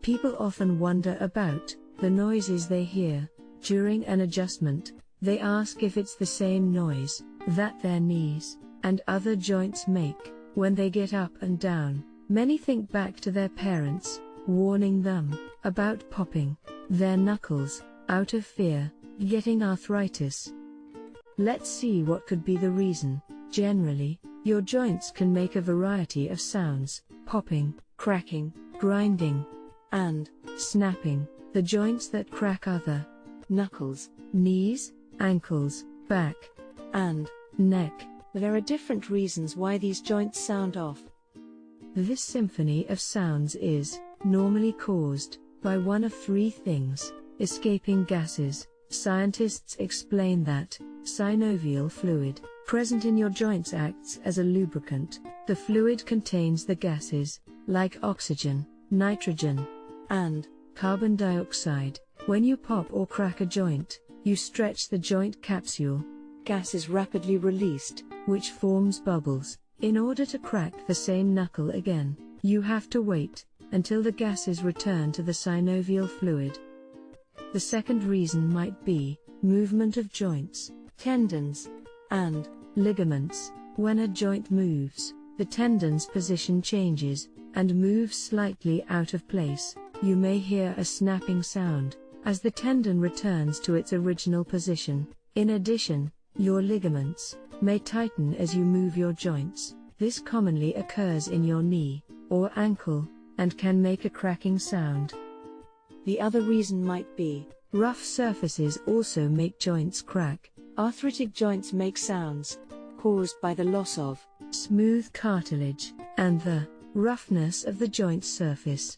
People often wonder about the noises they hear during an adjustment. They ask if it's the same noise that their knees and other joints make when they get up and down. Many think back to their parents warning them about popping their knuckles out of fear getting arthritis. Let's see what could be the reason. Generally, your joints can make a variety of sounds: popping, cracking, grinding, and snapping. The joints that crack are the knuckles, knees, ankles, back, and neck. There are different reasons why these joints sound off. This symphony of sounds is normally caused by one of three things: escaping gases. Scientists explain that synovial fluid present in your joints acts as a lubricant. The fluid contains the gases like oxygen, nitrogen, and carbon dioxide. When you pop or crack a joint, you stretch the joint capsule. Gas is rapidly released, which forms bubbles. In order to crack the same knuckle again, you have to wait until the gases return to the synovial fluid. The second reason might be movement of joints, tendons, and ligaments. When a joint moves, the tendon's position changes and moves slightly out of place. You may hear a snapping sound as the tendon returns to its original position. In addition, your ligaments may tighten as you move your joints. This commonly occurs in your knee or ankle and can make a cracking sound. The other reason might be rough surfaces also make joints crack. Arthritic joints make sounds caused by the loss of smooth cartilage and the roughness of the joint surface.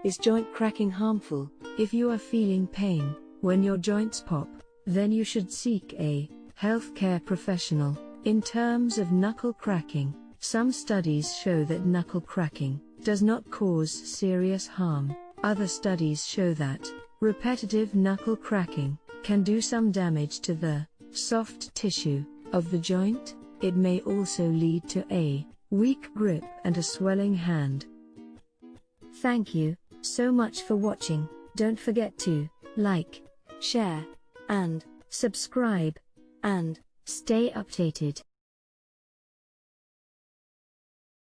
Is joint cracking harmful? If you are feeling pain when your joints pop, then you should seek a healthcare professional. In terms of knuckle cracking, some studies show that knuckle cracking does not cause serious harm. Other studies show that repetitive knuckle cracking can do some damage to the soft tissue of the joint. It may also lead to a weak grip and a swelling hand. Thank you so much for watching. Don't forget to like, share, and subscribe, and stay updated.